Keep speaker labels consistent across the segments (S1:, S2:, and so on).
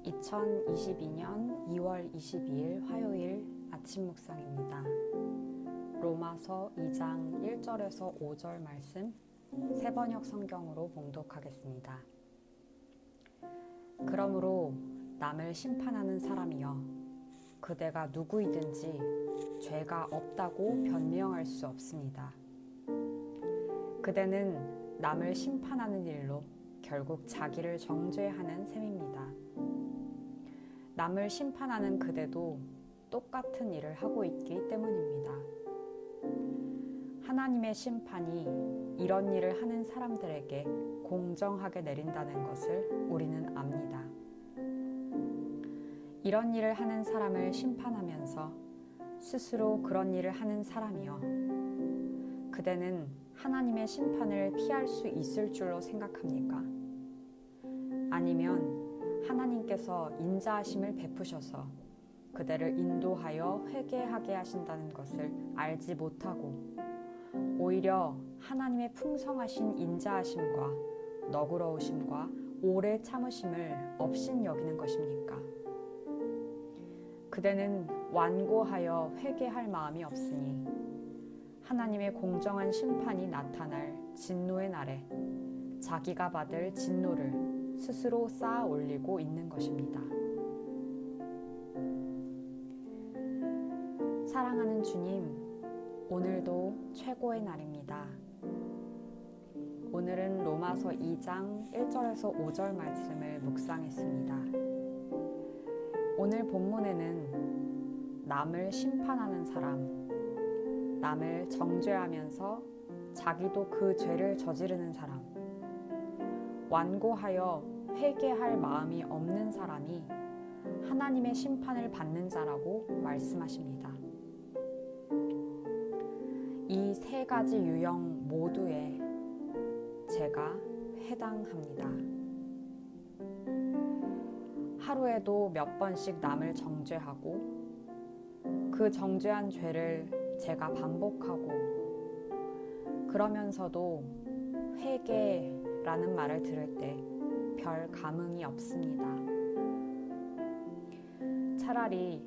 S1: 2022년 2월 22일 화요일 아침 묵상입니다. 로마서 2장 1절에서 5절 말씀 새번역 성경으로 봉독하겠습니다. 그러므로 남을 심판하는 사람이여, 그대가 누구이든지 죄가 없다고 변명할 수 없습니다. 그대는 남을 심판하는 일로 결국 자기를 정죄하는 셈입니다. 남을 심판하는 그대도 똑같은 일을 하고 있기 때문입니다. 하나님의 심판이 이런 일을 하는 사람들에게 공정하게 내린다는 것을 우리는 압니다. 이런 일을 하는 사람을 심판하면서 스스로 그런 일을 하는 사람이여, 그대는 하나님의 심판을 피할 수 있을 줄로 생각합니까? 아니면 하나님께서 인자하심을 베푸셔서 그대를 인도하여 회개하게 하신다는 것을 알지 못하고 오히려 하나님의 풍성하신 인자하심과 너그러우심과 오래 참으심을 업신여기는 것입니까? 그대는 완고하여 회개할 마음이 없으니 하나님의 공정한 심판이 나타날 진노의 날에 자기가 받을 진노를 스스로 쌓아 올리고 있는 것입니다. 사랑하는 주님, 오늘도 최고의 날입니다. 오늘은 로마서 2장 1절에서 5절 말씀을 묵상했습니다. 오늘 본문에는 남을 심판하는 사람, 남을 정죄하면서 자기도 그 죄를 저지르는 사람, 완고하여 회개할 마음이 없는 사람이 하나님의 심판을 받는 자라고 말씀하십니다. 이 세 가지 유형 모두에 제가 해당합니다. 하루에도 몇 번씩 남을 정죄하고 그 정죄한 죄를 제가 반복하고 그러면서도 회개라는 말을 들을 때 별 감흥이 없습니다. 차라리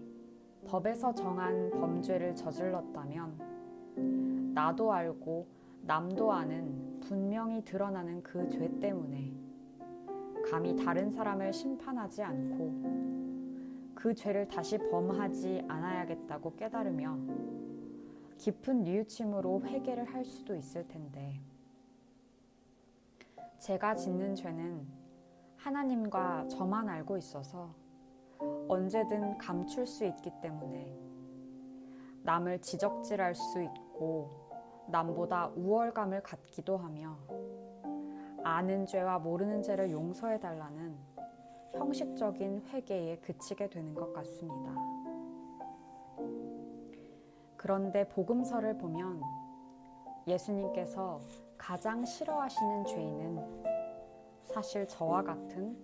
S1: 법에서 정한 범죄를 저질렀다면 나도 알고 남도 아는 분명히 드러나는 그 죄 때문에 감히 다른 사람을 심판하지 않고 그 죄를 다시 범하지 않아야겠다고 깨달으며 깊은 뉘우침으로 회개를 할 수도 있을 텐데, 제가 짓는 죄는 하나님과 저만 알고 있어서 언제든 감출 수 있기 때문에 남을 지적질할 수 있고 남보다 우월감을 갖기도 하며 아는 죄와 모르는 죄를 용서해달라는 형식적인 회개에 그치게 되는 것 같습니다. 그런데 복음서를 보면 예수님께서 가장 싫어하시는 죄인은 사실 저와 같은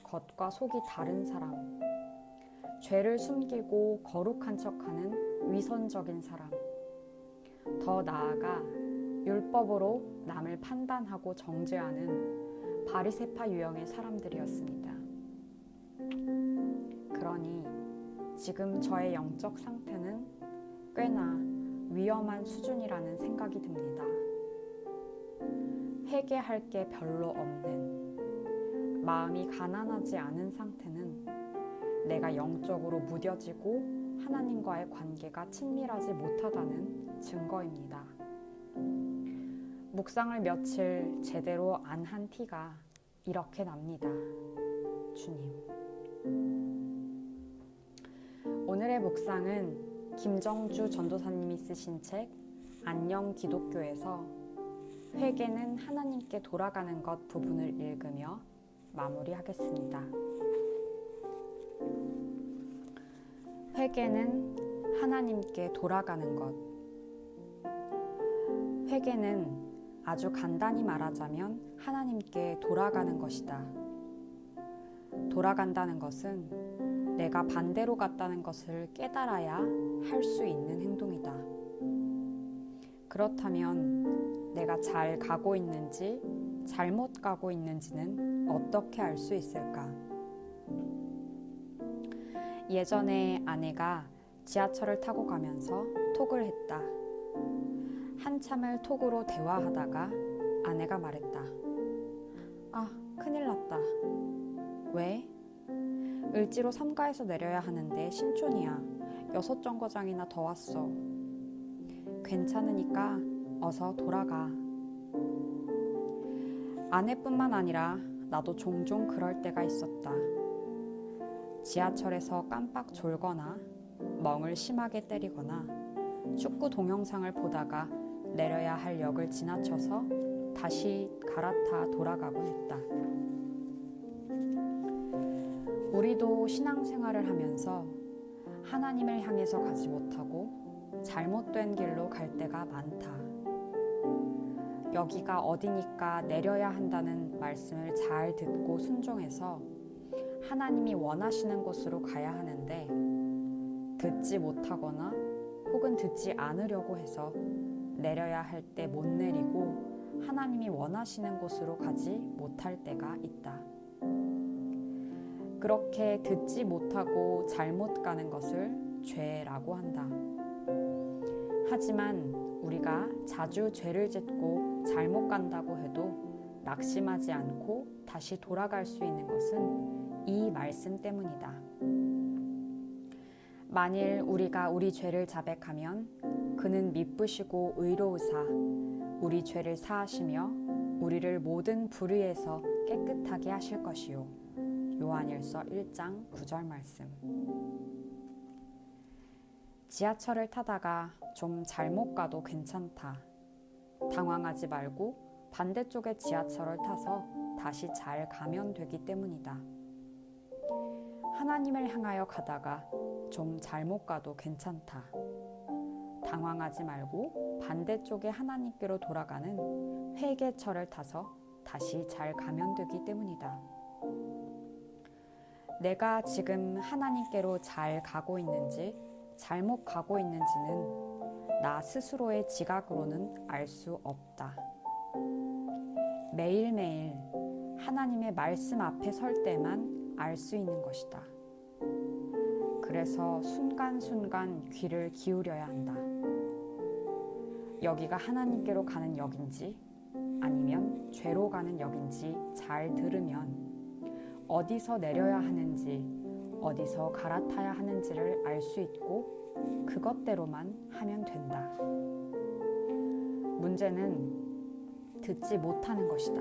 S1: 겉과 속이 다른 사람, 죄를 숨기고 거룩한 척하는 위선적인 사람, 더 나아가 율법으로 남을 판단하고 정죄하는 바리새파 유형의 사람들이었습니다. 그러니 지금 저의 영적 상태는 꽤나 위험한 수준이라는 생각이 듭니다. 회개할 게 별로 없는, 마음이 가난하지 않은 상태는 내가 영적으로 무뎌지고 하나님과의 관계가 친밀하지 못하다는 증거입니다. 묵상을 며칠 제대로 안 한 티가 이렇게 납니다. 주님. 오늘의 묵상은 김정주 전도사님이 쓰신 책 안녕 기독교에서 회개는 하나님께 돌아가는 것 부분을 읽으며 마무리하겠습니다. 회개는 하나님께 돌아가는 것. 회개는 아주 간단히 말하자면 하나님께 돌아가는 것이다. 돌아간다는 것은 내가 반대로 갔다는 것을 깨달아야 할 수 있는 행동이다. 그렇다면 내가 잘 가고 있는지 잘못 가고 있는지는 어떻게 알 수 있을까? 예전에 아내가 지하철을 타고 가면서 톡을 했다. 한참을 톡으로 대화하다가 아내가 말했다. 아, 큰일 났다. 왜? 을지로 3가에서 내려야 하는데 신촌이야. 6정거장이나 더 왔어. 괜찮으니까 어서 돌아가. 아내뿐만 아니라 나도 종종 그럴 때가 있었다. 지하철에서 깜빡 졸거나 멍을 심하게 때리거나 축구 동영상을 보다가 내려야 할 역을 지나쳐서 다시 갈아타 돌아가곤 했다. 우리도 신앙생활을 하면서 하나님을 향해서 가지 못하고 잘못된 길로 갈 때가 많다. 여기가 어디니까 내려야 한다는 말씀을 잘 듣고 순종해서 하나님이 원하시는 곳으로 가야 하는데 듣지 못하거나 혹은 듣지 않으려고 해서 내려야 할 때 못 내리고 하나님이 원하시는 곳으로 가지 못할 때가 있다. 그렇게 듣지 못하고 잘못 가는 것을 죄라고 한다. 하지만 우리가 자주 죄를 짓고 잘못 간다고 해도 낙심하지 않고 다시 돌아갈 수 있는 것은 이 말씀 때문이다. 만일 우리가 우리 죄를 자백하면 그는 미쁘시고 의로우사 우리 죄를 사하시며 우리를 모든 불의에서 깨끗하게 하실 것이요. 요한일서 1장 9절 말씀. 지하철을 타다가 좀 잘못 가도 괜찮다. 당황하지 말고 반대쪽의 지하철을 타서 다시 잘 가면 되기 때문이다. 하나님을 향하여 가다가 좀 잘못 가도 괜찮다. 당황하지 말고 반대쪽에 하나님께로 돌아가는 회개철을 타서 다시 잘 가면 되기 때문이다. 내가 지금 하나님께로 잘 가고 있는지 잘못 가고 있는지는 나 스스로의 지각으로는 알 수 없다. 매일매일 하나님의 말씀 앞에 설 때만 알 수 있는 것이다. 그래서 순간순간 귀를 기울여야 한다. 여기가 하나님께로 가는 역인지 아니면 죄로 가는 역인지 잘 들으면 어디서 내려야 하는지 어디서 갈아타야 하는지를 알 수 있고 그것대로만 하면 된다. 문제는 듣지 못하는 것이다.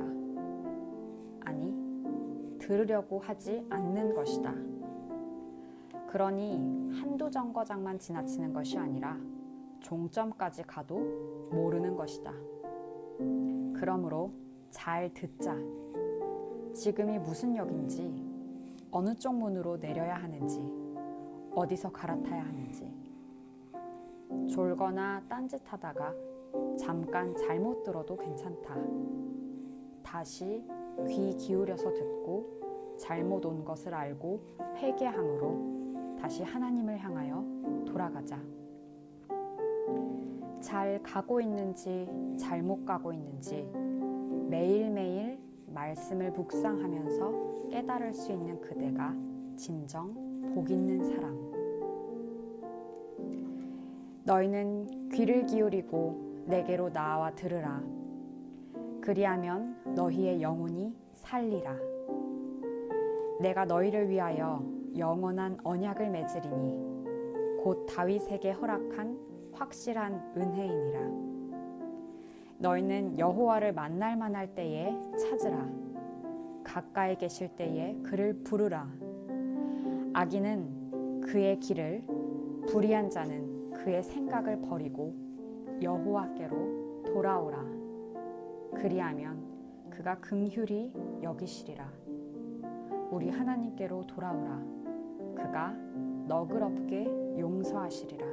S1: 아니, 들으려고 하지 않는 것이다. 그러니 한두 정거장만 지나치는 것이 아니라 종점까지 가도 모르는 것이다. 그러므로 잘 듣자. 지금이 무슨 역인지, 어느 쪽 문으로 내려야 하는지, 어디서 갈아타야 하는지. 졸거나 딴짓하다가 잠깐 잘못 들어도 괜찮다. 다시 귀 기울여서 듣고 잘못 온 것을 알고 회개함으로 다시 하나님을 향하여 돌아가자. 잘 가고 있는지 잘못 가고 있는지 매일매일 말씀을 묵상하면서 깨달을 수 있는 그대가 진정 복 있는 사람. 너희는 귀를 기울이고 내게로 나와 들으라. 그리하면 너희의 영혼이 살리라. 내가 너희를 위하여 영원한 언약을 맺으리니 곧 다윗에게 허락한 확실한 은혜이니라. 너희는 여호와를 만날 만할 때에 찾으라. 가까이 계실 때에 그를 부르라. 악인은 그의 길을, 불의한 자는 그의 생각을 버리고 여호와께로 돌아오라. 그리하면 그가 긍휼히 여기시리라. 우리 하나님께로 돌아오라. 그가 너그럽게 용서하시리라.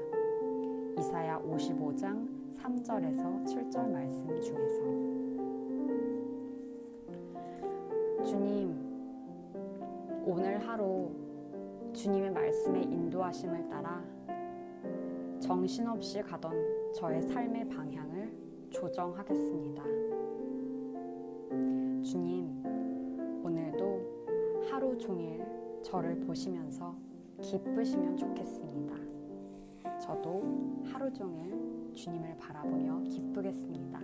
S1: 이사야 55장 3절에서 7절 말씀 중에서. 주님, 오늘 하루 주님의 말씀에 인도하심을 따라 정신없이 가던 저의 삶의 방향을 조정하겠습니다. 주님, 오늘도 하루 종일 저를 보시면서 기쁘시면 좋겠습니다. 저도 하루 종일 주님을 바라보며 기쁘겠습니다.